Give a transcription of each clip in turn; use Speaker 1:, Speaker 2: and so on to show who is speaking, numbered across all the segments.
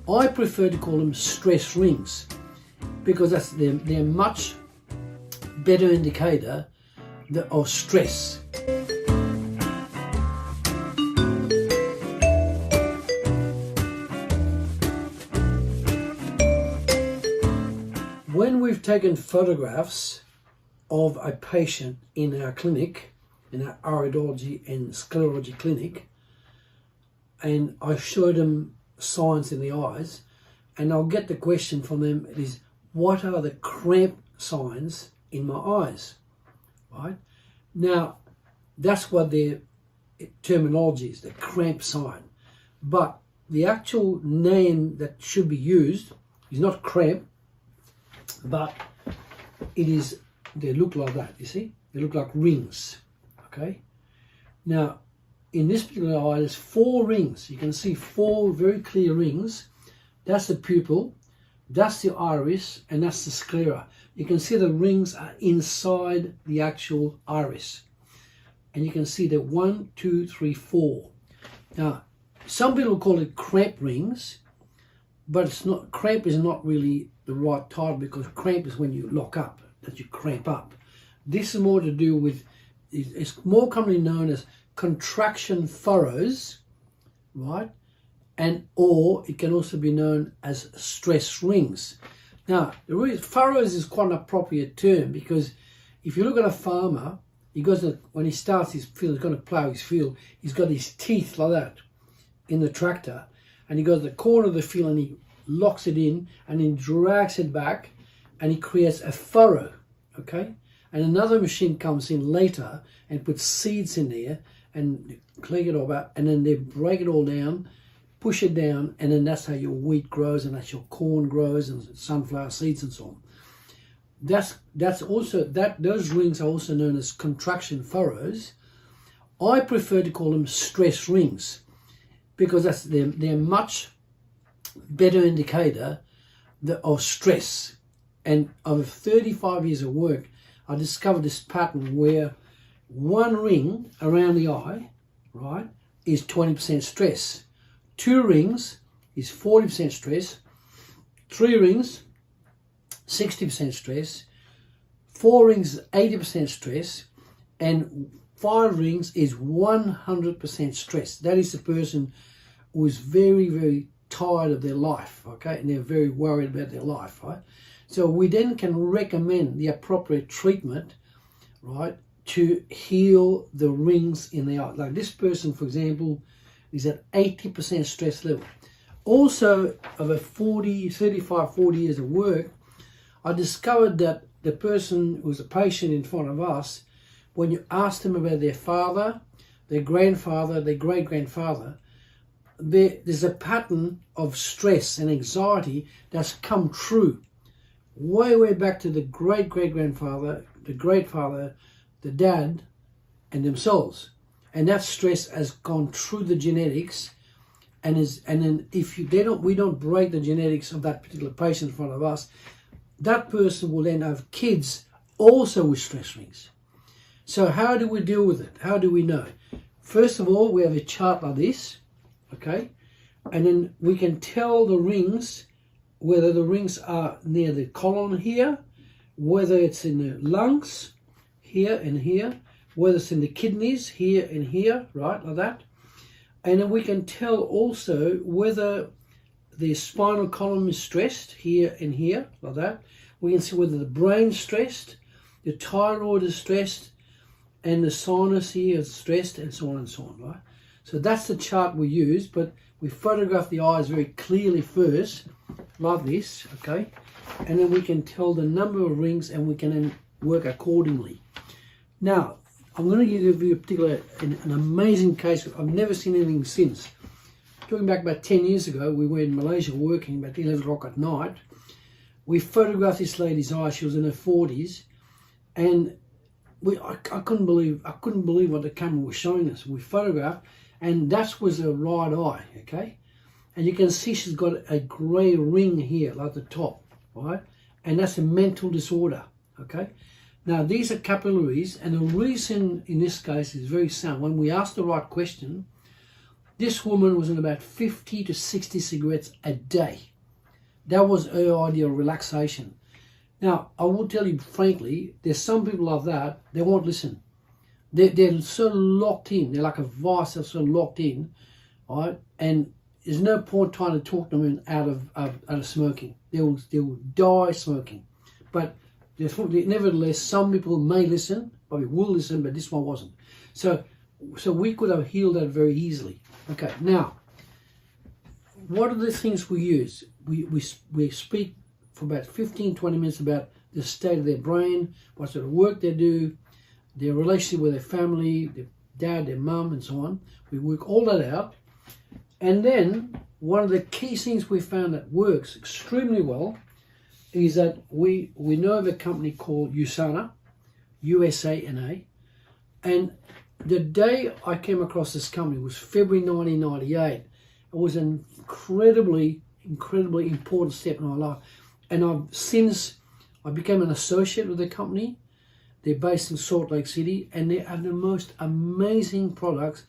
Speaker 1: I prefer to call them stress rings because they're much better indicator of stress. When we've taken photographs of a patient in our clinic, in our iridology and sclerology clinic, and I showed them signs in the eyes, and I'll get the question from them, it is, what are the cramp signs in my eyes? Right? Now, that's what their terminology is, the cramp sign. But the actual name that should be used is not cramp, but it is, they look like that, you see? They look like rings, okay? Now, in this particular eye, there's 4 rings. You can see 4 very clear rings. That's the pupil, that's the iris, and that's the sclera. You can see the rings are inside the actual iris. And you can see that 1, 2, 3, 4. Now, some people call it cramp rings, but it's not. Cramp is not really the right title, because cramp is when you lock up, that you cramp up. This is more to do with, it's more commonly known as contraction furrows, right? And or it can also be known as stress rings. Now, furrows is quite an appropriate term, because if you look at a farmer, he goes to, when he starts his field, he's going to plough his field, he's got his teeth like that in the tractor, and he goes to the corner of the field and he locks it in and then drags it back and he creates a furrow, okay? And another machine comes in later and puts seeds in there and clean it all out, and then they break it all down, push it down, and then that's how your wheat grows, and that's your corn grows, and sunflower seeds and so on. That's also, those rings are also known as contraction furrows. I prefer to call them stress rings because they're much better indicator of stress. And over 35 years of work, I discovered this pattern where 1 ring around the eye, right, is 20% stress. 2 rings is 40% stress. 3 rings, 60% stress. 4 rings is 80% stress. And 5 rings is 100% stress. That is the person who is very, very tired of their life, okay? And they're very worried about their life, right? So we then can recommend the appropriate treatment, right, to heal the rings in the eye. Like this person, for example, is at 80% stress level. Also, over 35, 40 years of work, I discovered that the person who was a patient in front of us, when you asked them about their father, their grandfather, their great-grandfather, there's a pattern of stress and anxiety that's come true way, way back to the great-great-grandfather, the great-father, the dad, and themselves. And that stress has gone through the genetics, and then if we don't break the genetics of that particular patient in front of us, that person will then have kids also with stress rings. So how do we deal with it? How do we know? First of all, we have a chart like this, okay? And then we can tell the rings, whether the rings are near the colon here, whether it's in the lungs, here and here, whether it's in the kidneys, here and here, right, like that. And then we can tell also whether the spinal column is stressed, here and here, like that. We can see whether the brain's stressed, the thyroid is stressed, and the sinus here is stressed, and so on, right? So that's the chart we use, but we photograph the eyes very clearly first, like this, okay? And then we can tell the number of rings, and we can then work accordingly. Now, I'm going to give you a particular, an amazing case. I've never seen anything since. Talking back about 10 years ago, we were in Malaysia working about 11 o'clock at night. We photographed this lady's eye. She was in her 40s, and I couldn't believe what the camera was showing us. We photographed, and that was a right eye, okay? And you can see she's got a grey ring here, like the top, right? And that's a mental disorder, okay? Now, these are capillaries, and the reason in this case is very sound. When we ask the right question, This woman was in about 50 to 60 cigarettes a day. That was her idea of relaxation. Now, I will tell you frankly, there's some people like that, they won't listen. They're so locked in, they're like a vice, they're so locked in, right? And there's no point trying to talk them out of smoking. They'll die smoking. But nevertheless, some people may listen, probably will listen, but this one wasn't. So we could have healed that very easily. Okay, now, what are the things we use? We speak for about 15, 20 minutes about the state of their brain, what sort of work they do, their relationship with their family, their dad, their mum, and so on. We work all that out. And then one of the key things we found that works extremely well is that we know of a company called USANA, USANA, and the day I came across this company was February 1998. It was an incredibly important step in my life. And since I became an associate with the company. They're based in Salt Lake City, and they have the most amazing products,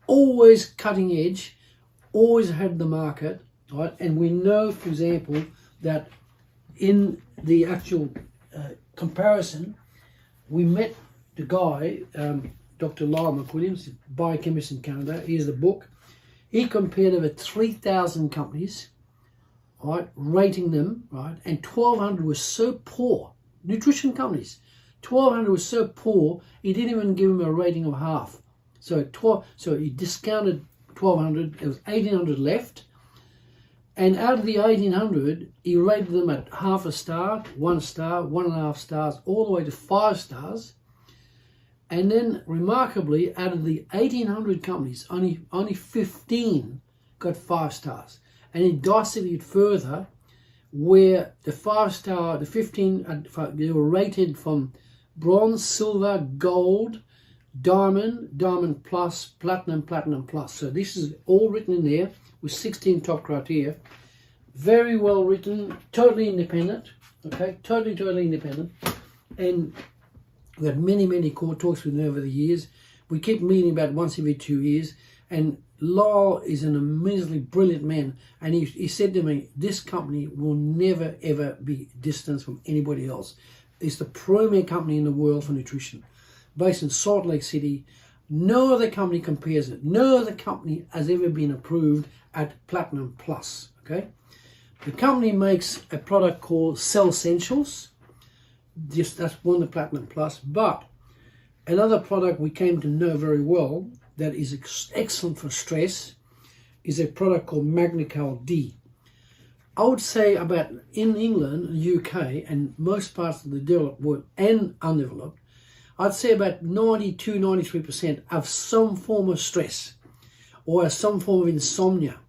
Speaker 1: always cutting edge, always ahead of the market, right? And we know, for example, that in the actual comparison, we met the guy, Dr. Lyle McWilliams, biochemist in Canada. Here's the book. He compared over 3,000 companies, right, rating them, right, and 1,200 were so poor, nutrition companies. 1,200 was so poor, he didn't even give them a rating of half. So he discounted 1,200, there was 1,800 left, and out of the 1,800, he rated them at half a star, 1 star, 1.5 stars, all the way to 5 stars. And then, remarkably, out of the 1,800 companies, only 15 got 5 stars. And he dissected it further, where the 5 star, the 15, they were rated from bronze, silver, gold, diamond, diamond plus, platinum, platinum plus. So this is all written in there with 16 top criteria. Very well written, totally independent, okay, totally independent. And we had many talks with them over the years. We keep meeting about once every 2 years. And Lyle is an amazingly brilliant man. And he said to me, this company will never, ever be distanced from anybody else. It's the premier company in the world for nutrition. Based in Salt Lake City. No other company compares it. No other company has ever been approved at Platinum Plus, okay? The company makes a product called Cell Essentials. That's one of the Platinum Plus. But another product we came to know very well that is excellent for stress is a product called Magnecal D. I would say about in England, UK, and most parts of the developed world and undeveloped, I'd say about 92, 93% have some form of stress or some form of insomnia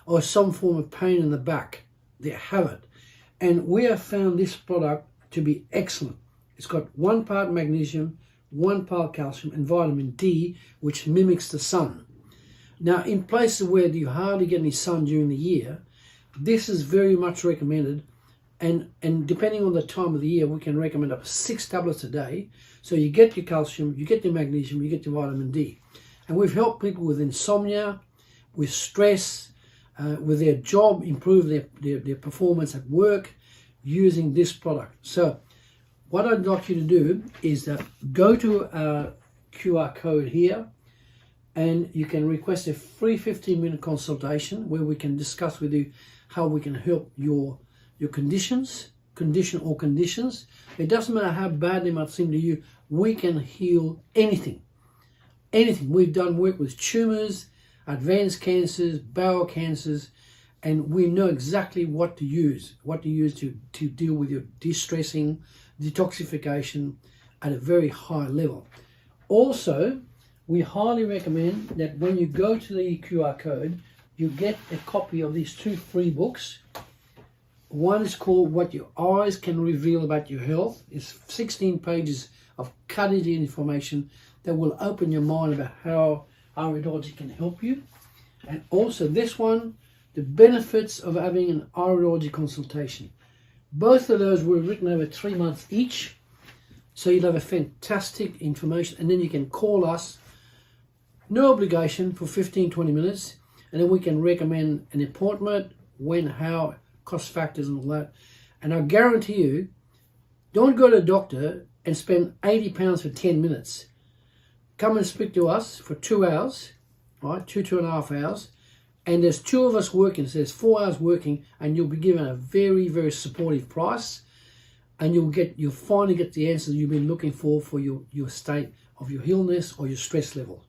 Speaker 1: or some form of pain in the back. They have it. And we have found this product to be excellent. It's got 1 part magnesium, 1 part calcium, and vitamin D, which mimics the sun. Now, in places where you hardly get any sun during the year, this is very much recommended. And depending on the time of the year, we can recommend up to 6 tablets a day. So you get your calcium, you get your magnesium, you get your vitamin D. And we've helped people with insomnia, with stress, with their job, improve their performance at work using this product. So what I'd like you to do is that go to our QR code here, and you can request a free 15-minute consultation where we can discuss with you how we can help your conditions. It doesn't matter how bad they might seem to you, we can heal anything. We've done work with tumors, advanced cancers, bowel cancers, and we know exactly what to use to deal with your de-stressing, detoxification at a very high level. Also, we highly recommend that when you go to the QR code, you get a copy of these 2 free books. One is called What Your Eyes Can Reveal About Your Health. It's 16 pages of cutting-edge information that will open your mind about how iridology can help you. And also this one, The Benefits of Having an Iridology Consultation. Both of those were written over 3 months each. So you'll have a fantastic information, and then you can call us No obligation for 15-20 minutes, and then we can recommend an appointment, when, how, cost factors and all that. And I guarantee you, don't go to the doctor and spend £80 for 10 minutes. Come and speak to us for 2 hours, right? 2.5 hours. And there's 2 of us working, so there's 4 hours working, and you'll be given a very, very supportive price, and you'll finally get the answers you've been looking for your state of your illness or your stress level.